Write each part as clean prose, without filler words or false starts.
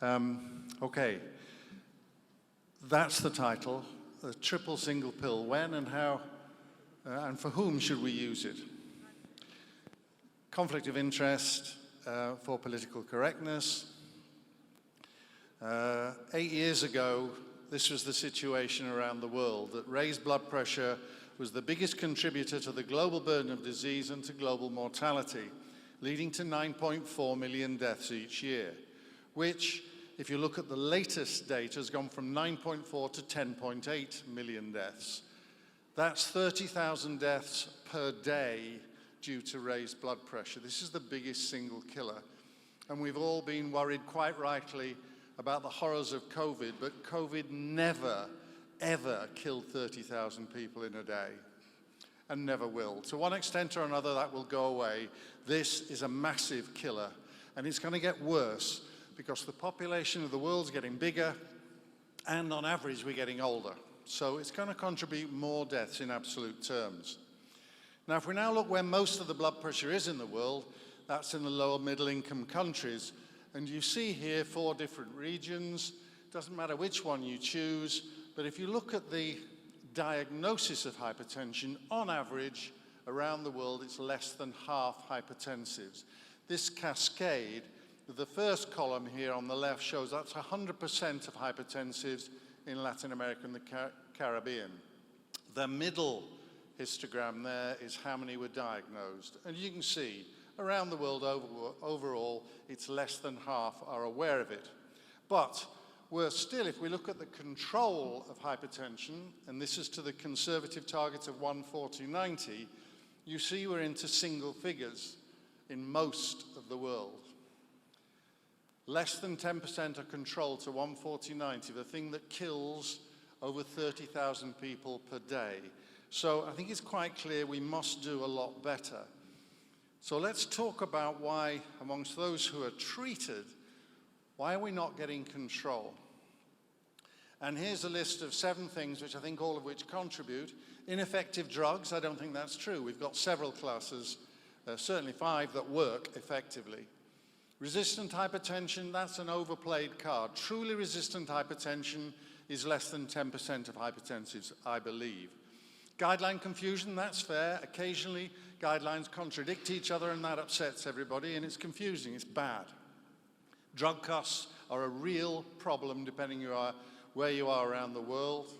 Okay, that's the title, the triple single pill. When and how and for whom should we use it? Conflict of interest for political correctness. 8 years ago, this was the situation around the world, that raised blood pressure was the biggest contributor to the global burden of disease and to global mortality, leading to 9.4 million deaths each year, which, if you look at the latest data, has gone from 9.4 to 10.8 million deaths. That's 30,000 deaths per day due to raised blood pressure. This is the biggest single killer. And we've all been worried, quite rightly, about the horrors of COVID, but COVID never, ever killed 30,000 people in a day, and never will. To one extent or another, that will go away. This is a massive killer, and it's going to get worse because the population of the world's getting bigger, and on average, we're getting older. So it's going to contribute more deaths in absolute terms. Now, if we now look where most of the blood pressure is in the world, that's in the lower middle income countries. And you see here 4 different regions. Doesn't matter which one you choose, but if you look at the diagnosis of hypertension, on average, around the world, it's less than half hypertensives. This cascade, the first column here on the left shows that's 100% of hypertensives in Latin America and the Caribbean. The middle histogram there is how many were diagnosed. And you can see, around the world overall, it's less than half are aware of it. But we're still, if we look at the control of hypertension, and this is to the conservative target of 140/90, you see we're into single figures in most of the world. Less than 10% are controlled to 140/90, the thing that kills over 30,000 people per day. So I think it's quite clear we must do a lot better. So let's talk about why, amongst those who are treated, why are we not getting control? And here's a list of 7 things, which I think all of which contribute. Ineffective drugs, I don't think that's true. We've got several classes, certainly 5, that work effectively. Resistant hypertension, that's an overplayed card. Truly resistant hypertension is less than 10% of hypertensives, I believe. Guideline confusion, that's fair. Occasionally, guidelines contradict each other, and that upsets everybody, and it's confusing, it's bad. Drug costs are a real problem, depending on where you are around the world.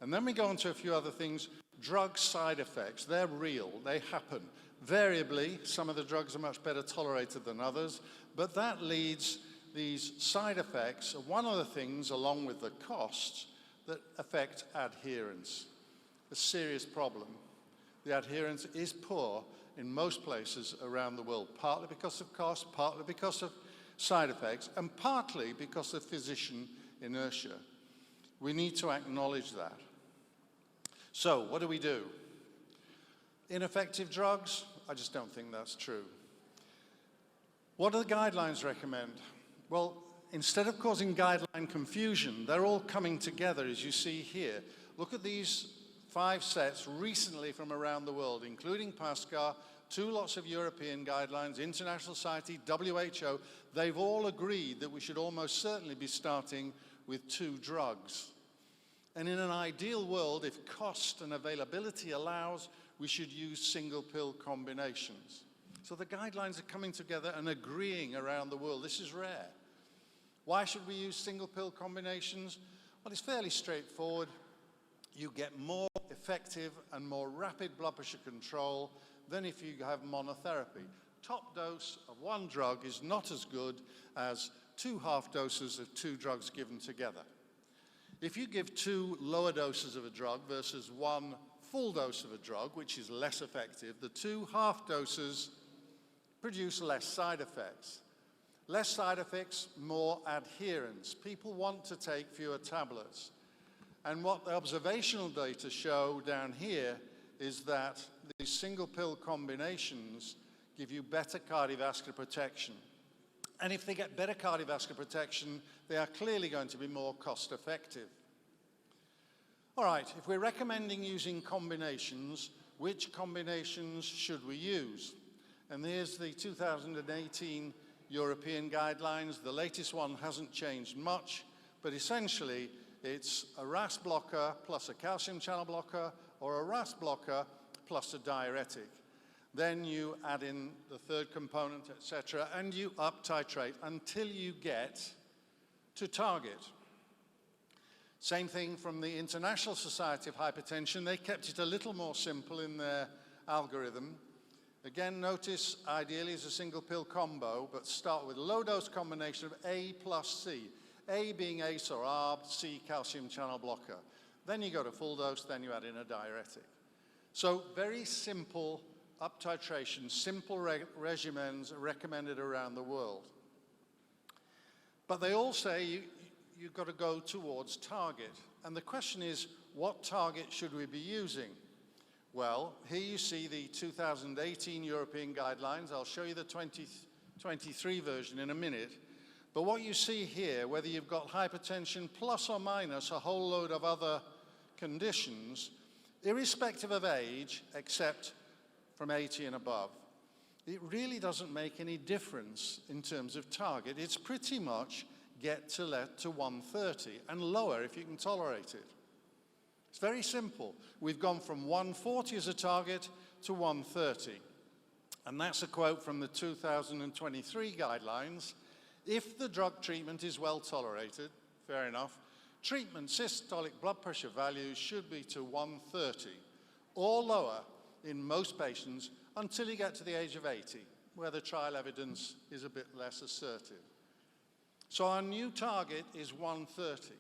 And then we go on to a few other things. Drug side effects, they're real, they happen. Variably, some of the drugs are much better tolerated than others, but that leads these side effects, one of the things, along with the costs, that affect adherence. A serious problem. The adherence is poor in most places around the world, partly because of cost, partly because of side effects, and partly because of physician inertia. We need to acknowledge that. So, what do we do? Ineffective drugs? I just don't think that's true. What do the guidelines recommend? Well, instead of causing guideline confusion, they're all coming together, as you see here. Look at these 5 sets recently from around the world, including PASCAR, 2 lots of European guidelines, International Society, WHO. They've all agreed that we should almost certainly be starting with 2 drugs. And in an ideal world, if cost and availability allows, we should use single pill combinations. So the guidelines are coming together and agreeing around the world. This is rare. Why should we use single pill combinations? Well, it's fairly straightforward. You get more effective and more rapid blood pressure control than if you have monotherapy. Top dose of 1 drug is not as good as 2 half doses of 2 drugs given together. If you give 2 lower doses of a drug versus 1 full dose of a drug, which is less effective, the 2 half doses produce less side effects. Less side effects, more adherence. People want to take fewer tablets. And what the observational data show down here is that these single pill combinations give you better cardiovascular protection. And if they get better cardiovascular protection, they are clearly going to be more cost effective. All right, if we're recommending using combinations, which combinations should we use? And here's the 2018 European guidelines. The latest one hasn't changed much, but essentially it's a RAS blocker plus a calcium channel blocker, or a RAS blocker plus a diuretic. Then you add in the third component, etc., and you up-titrate until you get to target. Same thing from the International Society of Hypertension. They kept it a little more simple in their algorithm. Again, notice ideally is a single pill combo, but start with a low-dose combination of A plus C. A being ACE or ARB, C calcium channel blocker. Then you go to full dose, then you add in a diuretic. So very simple up-titration, simple regimens recommended around the world. But they all say you've got to go towards target. And the question is, what target should we be using? Well, here you see the 2018 European guidelines. I'll show you the 2023 version in a minute. But what you see here, whether you've got hypertension plus or minus a whole load of other conditions, irrespective of age, except from 80 and above, it really doesn't make any difference in terms of target. It's pretty much get to 130 and lower if you can tolerate it. It's very simple. We've gone from 140 as a target to 130. And that's a quote from the 2023 guidelines. If the drug treatment is well tolerated, fair enough, treatment systolic blood pressure values should be to 130 or lower in most patients until you get to the age of 80, where the trial evidence is a bit less assertive. So our new target is 130.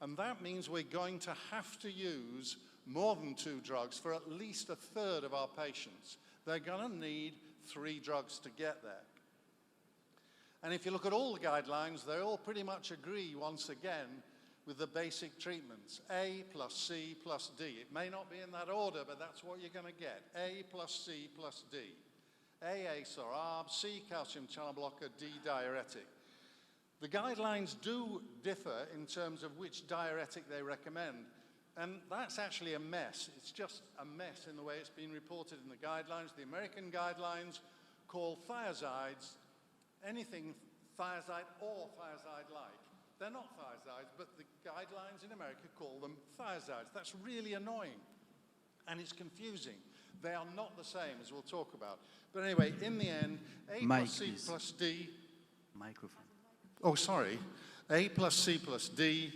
And that means we're going to have to use more than 2 drugs for at least a third of our patients. They're going to need 3 drugs to get there. And if you look at all the guidelines, they all pretty much agree, once again, with the basic treatments, A plus C plus D. It may not be in that order, but that's what you're going to get, A plus C plus D. A ACE or ARB, C calcium channel blocker, D diuretic. The guidelines do differ in terms of which diuretic they recommend, and that's actually a mess. It's just a mess in the way it's been reported in the guidelines. The American guidelines call thiazides anything thiazide or thiazide-like. They're not thiazides, but the guidelines in America call them thiazides. That's really annoying, and it's confusing. They are not the same, as we'll talk about. But anyway, in the end, A plus C plus D... Microphone. Oh, sorry. A plus C plus D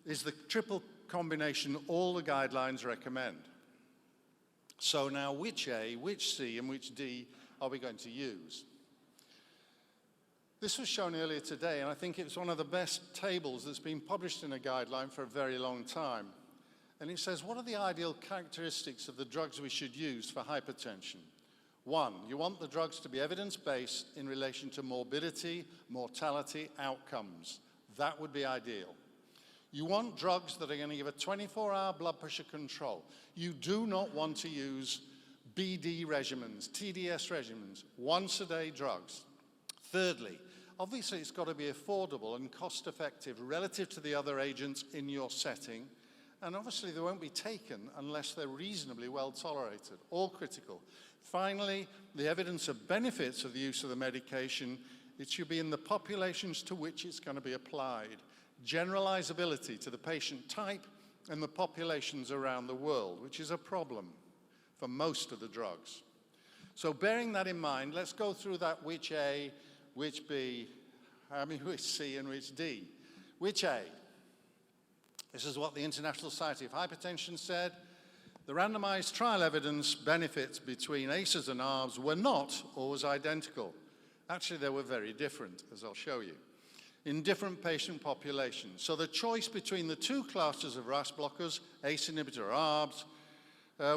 is the triple combination all the guidelines recommend. So now which A, which C, and which D are we going to use? This was shown earlier today, and I think it's one of the best tables that's been published in a guideline for a very long time. And it says, what are the ideal characteristics of the drugs we should use for hypertension? 1, you want the drugs to be evidence-based in relation to morbidity, mortality, outcomes. That would be ideal. You want drugs that are going to give a 24-hour blood pressure control. You do not want to use BD regimens, TDS regimens, once-a-day drugs. Thirdly, obviously it's got to be affordable and cost-effective relative to the other agents in your setting, and obviously they won't be taken unless they're reasonably well tolerated, all critical. Finally, the evidence of benefits of the use of the medication, it should be in the populations to which it's going to be applied. Generalizability to the patient type and the populations around the world, which is a problem for most of the drugs. So bearing that in mind, let's go through that which A, which B, which C, and which D. Which A? This is what the International Society of Hypertension said. The randomized trial evidence benefits between ACEs and ARBs were not always identical. Actually, they were very different, as I'll show you, in different patient populations. So the choice between the 2 classes of RAS blockers, ACE inhibitor or ARBs,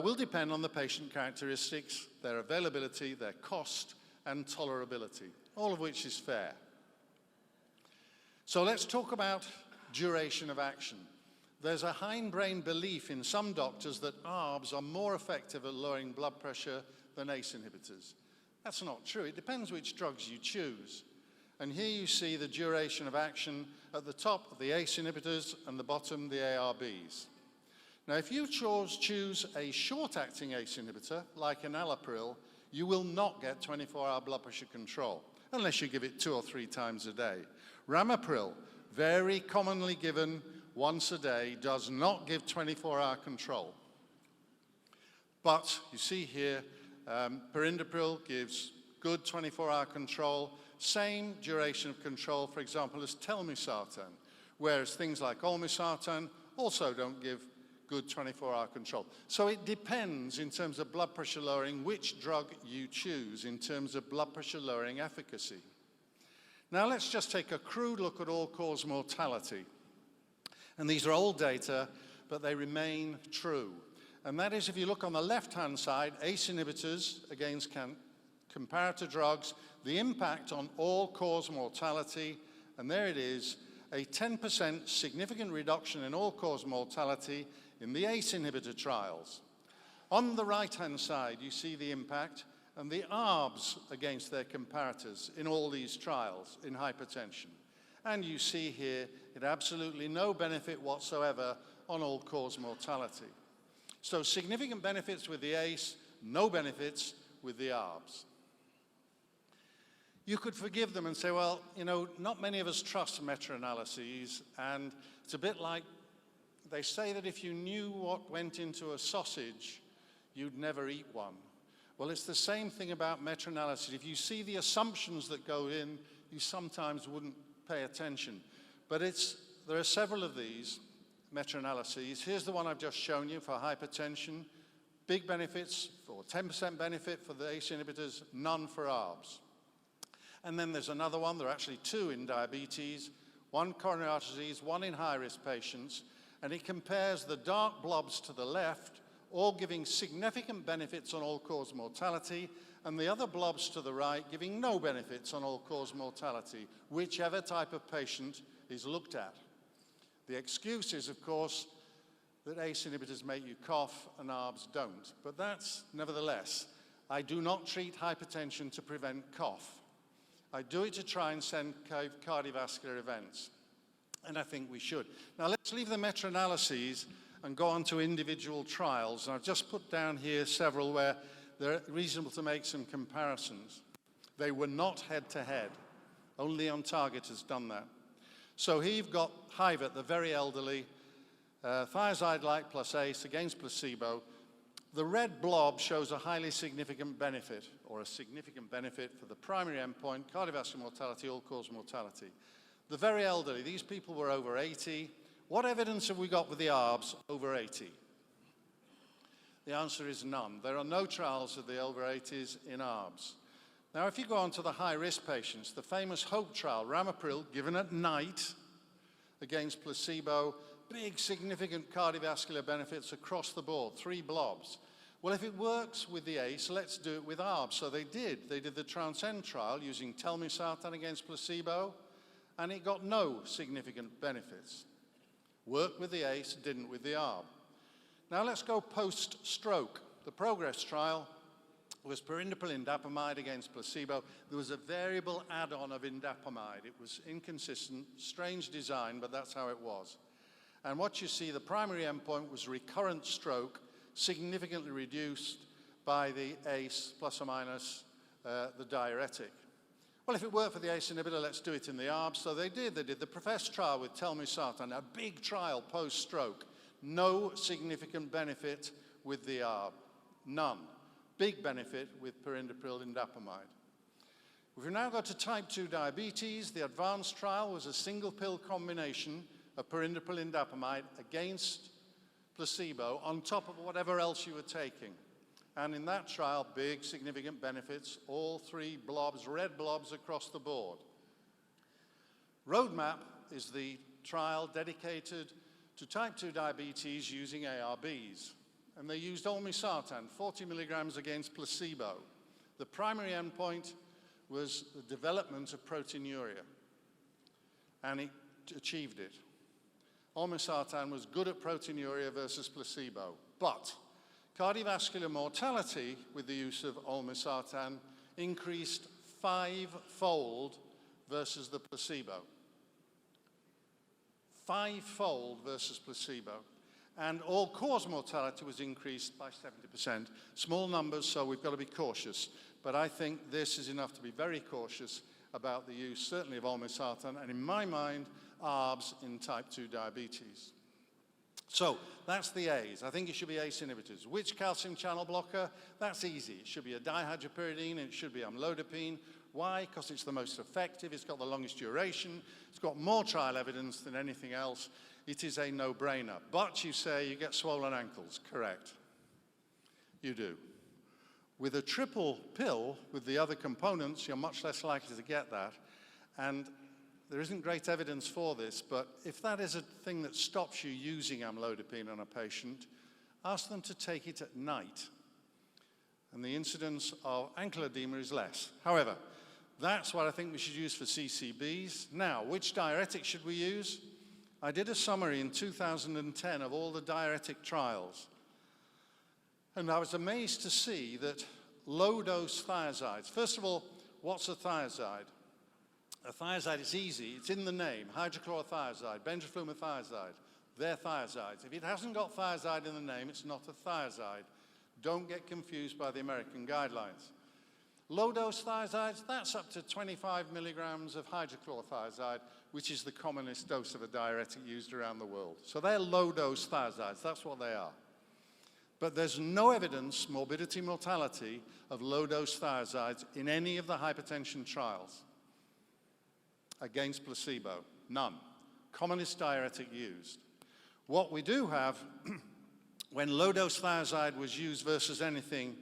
will depend on the patient characteristics, their availability, their cost, and tolerability, all of which is fair. So let's talk about duration of action. There's a hindbrain belief in some doctors that ARBs are more effective at lowering blood pressure than ACE inhibitors. That's not true. It depends which drugs you choose. And here you see the duration of action at the top, the ACE inhibitors, and the bottom, the ARBs. Now, if you choose a short-acting ACE inhibitor, like an enalapril, you will not get 24-hour blood pressure control. unless you give it 2 or 3 times a day. Ramipril, very commonly given once a day, does not give 24-hour control. But you see here, perindopril gives good 24-hour control, same duration of control, for example, as telmisartan, whereas things like olmesartan also don't give good 24-hour control. So it depends in terms of blood pressure lowering which drug you choose in terms of blood pressure lowering efficacy. Now let's just take a crude look at all-cause mortality. And these are old data, but they remain true. And that is, if you look on the left-hand side, ACE inhibitors against comparator drugs, the impact on all-cause mortality, and there it is, a 10% significant reduction in all-cause mortality in the ACE inhibitor trials. On the right-hand side, you see the impact and the ARBs against their comparators in all these trials in hypertension. And you see here, it absolutely no benefit whatsoever on all-cause mortality. So significant benefits with the ACE, no benefits with the ARBs. You could forgive them and say, well, you know, not many of us trust meta-analyses, and it's a bit like they say that if you knew what went into a sausage, you'd never eat one. Well, it's the same thing about meta-analysis. If you see the assumptions that go in, you sometimes wouldn't pay attention. But there are several of these meta-analyses. Here's the one I've just shown you for hypertension. Big benefits, or 10% benefit for the ACE inhibitors, none for ARBs. And then there's another one, there are actually 2 in diabetes, 1 coronary artery disease, 1 in high-risk patients, and it compares the dark blobs to the left, all giving significant benefits on all-cause mortality, and the other blobs to the right giving no benefits on all-cause mortality, whichever type of patient is looked at. The excuse is, of course, that ACE inhibitors make you cough and ARBs don't. But that's, nevertheless, I do not treat hypertension to prevent cough. I do it to try and save cardiovascular events. And I think we should. Now let's leave the meta-analyses and go on to individual trials. And I've just put down here several where they're reasonable to make some comparisons. They were not head-to-head. Only OnTarget has done that. So here you've got HIVET, the very elderly, thiazide-like plus ACE against placebo. The red blob shows a highly significant benefit, or a significant benefit for the primary endpoint, cardiovascular mortality, all-cause mortality. The very elderly, these people were over 80. What evidence have we got with the ARBs over 80? The answer is none. There are no trials of the over 80s in ARBs. Now, if you go on to the high-risk patients, the famous HOPE trial, ramipril, given at night against placebo, big significant cardiovascular benefits across the board, 3 blobs. Well, if it works with the ACE, let's do it with ARBs. So they did. They did the TRANSCEND trial using telmisartan against placebo, and it got no significant benefits. Worked with the ACE, didn't with the ARB. Now let's go post-stroke. The PROGRESS trial was perindopril indapamide against placebo. There was a variable add-on of indapamide. It was inconsistent, strange design, but that's how it was. And what you see, the primary endpoint was recurrent stroke, significantly reduced by the ACE plus or minus the diuretic. Well, if it worked for the ACE inhibitor, let's do it in the ARBs. So they did. They did the PROFESS trial with telmisartan, a big trial post-stroke. No significant benefit with the ARB. None. Big benefit with perindopril indapamide. If we now go to type 2 diabetes, the ADVANCE trial was a single pill combination of perindopril indapamide against placebo on top of whatever else you were taking. And in that trial, big significant benefits, all 3 blobs, red blobs across the board. ROADMAP is the trial dedicated to type 2 diabetes using ARBs. And they used olmesartan, 40 milligrams against placebo. The primary endpoint was the development of proteinuria. And it achieved it. Olmesartan was good at proteinuria versus placebo. But cardiovascular mortality with the use of olmesartan increased 5-fold versus the placebo. 5-fold versus placebo. And all-cause mortality was increased by 70%. Small numbers, so we've got to be cautious. But I think this is enough to be very cautious about the use, certainly of olmesartan, and in my mind, ARBs in type 2 diabetes. So that's the A's. I think it should be ACE inhibitors. Which calcium channel blocker? That's easy. It should be a dihydropyridine, and it should be amlodipine. Why? Because it's the most effective, it's got the longest duration, it's got more trial evidence than anything else. It is a no-brainer. But you say you get swollen ankles. Correct. You do. With a triple pill, with the other components, you're much less likely to get that. And there isn't great evidence for this, but if that is a thing that stops you using amlodipine on a patient, ask them to take it at night. And the incidence of ankle edema is less. However, that's what I think we should use for CCBs. Now, which diuretic should we use? I did a summary in 2010 of all the diuretic trials. And I was amazed to see that low-dose thiazides. First of all, what's a thiazide? A thiazide is easy. It's in the name. Hydrochlorothiazide, benzoyl-flumothiazide. They're thiazides. If it hasn't got thiazide in the name, it's not a thiazide. Don't get confused by the American guidelines. Low-dose thiazides, that's up to 25 milligrams of hydrochlorothiazide, which is the commonest dose of a diuretic used around the world. So they're low-dose thiazides. That's what they are. But there's no evidence, morbidity, mortality, of low-dose thiazides in any of the hypertension trials against placebo. None. Commonest diuretic used. What we do have, when low-dose thiazide was used versus anything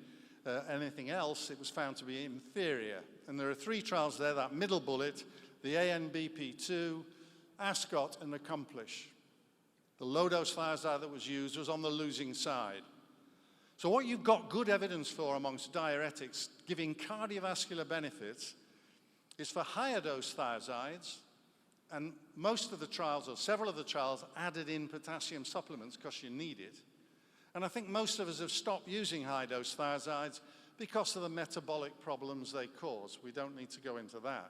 else, it was found to be inferior. And there are 3 trials there, that middle bullet, the ANBP2, ASCOT, and ACCOMPLISH. The low-dose thiazide that was used was on the losing side. So what you've got good evidence for amongst diuretics giving cardiovascular benefits is for higher dose thiazides, and most of the trials, or several of the trials, added in potassium supplements because you need it. And I think most of us have stopped using high-dose thiazides because of the metabolic problems they cause. We don't need to go into that.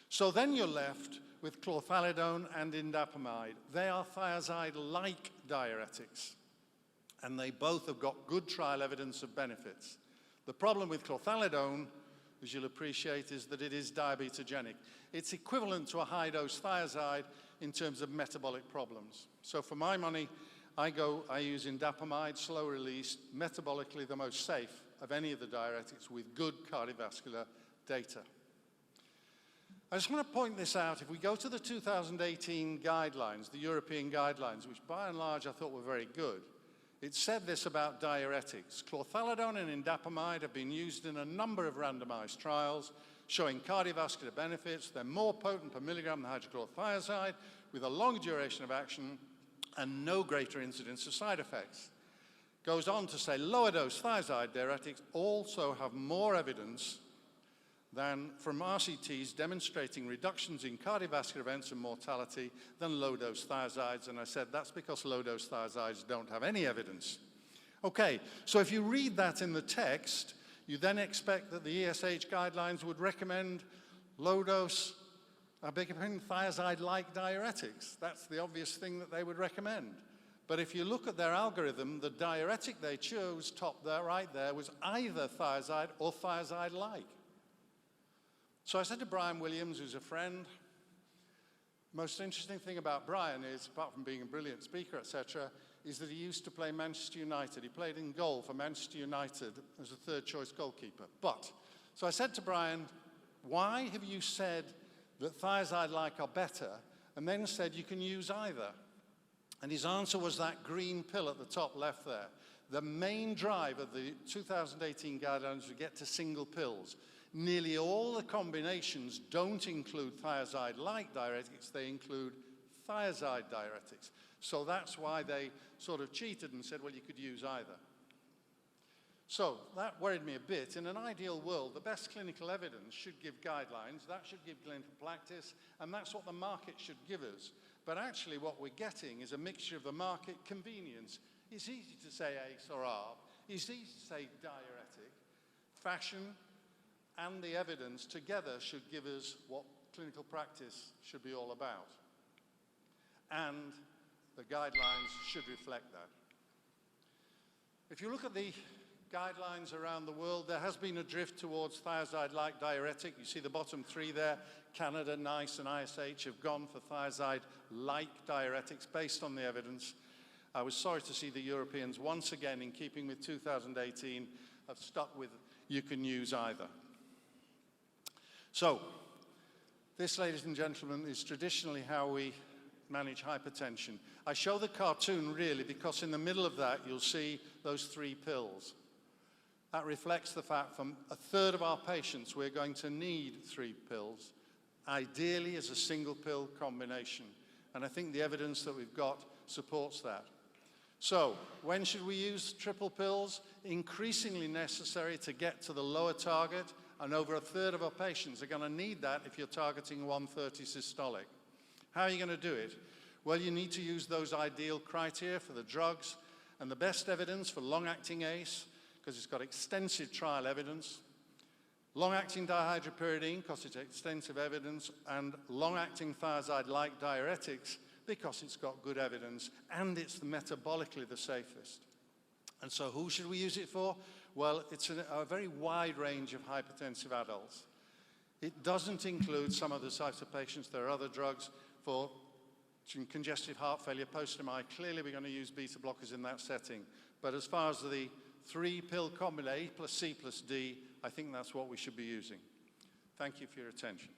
So then you're left with chlorthalidone and indapamide. They are thiazide-like diuretics, and they both have got good trial evidence of benefits. The problem with chlorthalidone, as you'll appreciate, is that it is diabetogenic. It's equivalent to a high-dose thiazide in terms of metabolic problems. So for my money, I use indapamide, slow release, metabolically the most safe of any of the diuretics with good cardiovascular data. I just want to point this out. If we go to the 2018 guidelines, the European guidelines, which by and large I thought were very good, it said this about diuretics. Chlorthalidone and indapamide have been used in a number of randomized trials showing cardiovascular benefits. They're more potent per milligram than hydrochlorothiazide with a longer duration of action and no greater incidence of side effects. Goes on to say lower dose thiazide diuretics also have more evidence than from RCTs demonstrating reductions in cardiovascular events and mortality than low-dose thiazides, and I said that's because low-dose thiazides don't have any evidence. Okay, so if you read that in the text, you then expect that the ESH guidelines would recommend low-dose, thiazide-like diuretics. That's the obvious thing that they would recommend. But if you look at their algorithm, the diuretic they chose, top there, right there, was either thiazide or thiazide-like. So I said to Brian Williams, who's a friend, most interesting thing about Brian is, apart from being a brilliant speaker, etc., is that he used to play Manchester United. He played in goal for Manchester United as a third-choice goalkeeper. So I said to Brian, why have you said that thiazide-like are better, and then said you can use either? And his answer was that green pill at the top left there. The main drive of the 2018 guidelines was to get to single pills. Nearly all the combinations don't include thiazide-like diuretics, they include thiazide diuretics. So that's why they sort of cheated and said, well, you could use either. So that worried me a bit. In an ideal world, the best clinical evidence should give guidelines, that should give clinical practice, and that's what the market should give us. But actually what we're getting is a mixture of the market convenience. It's easy to say ACE or ARB, it's easy to say diuretic, fashion, and the evidence together should give us what clinical practice should be all about. And the guidelines should reflect that. If you look at the guidelines around the world, there has been a drift towards thiazide-like diuretic. You see the bottom three there. Canada, NICE, and ISH have gone for thiazide-like diuretics based on the evidence. I was sorry to see the Europeans, once again, in keeping with 2018, have stuck with you can use either. So, this, ladies and gentlemen, is traditionally how we manage hypertension. I show the cartoon really because in the middle of that you'll see those 3 pills. That reflects the fact from a third of our patients we're going to need 3 pills, ideally as a single pill combination. And I think the evidence that we've got supports that. So, when should we use triple pills? Increasingly necessary to get to the lower target, and over a third of our patients are going to need that if you're targeting 130 systolic. How are you going to do it? Well, you need to use those ideal criteria for the drugs, and the best evidence for long-acting ACE, because it's got extensive trial evidence, long-acting dihydropyridine, because it's extensive evidence, and long-acting thiazide-like diuretics, because it's got good evidence, and it's metabolically the safest. And so who should we use it for? Well, it's a very wide range of hypertensive adults. It doesn't include some of the types of patients. There are other drugs for congestive heart failure, post-MI. Clearly, we're going to use beta blockers in that setting. But as far as the 3-pill combination, A plus C plus D, I think that's what we should be using. Thank you for your attention.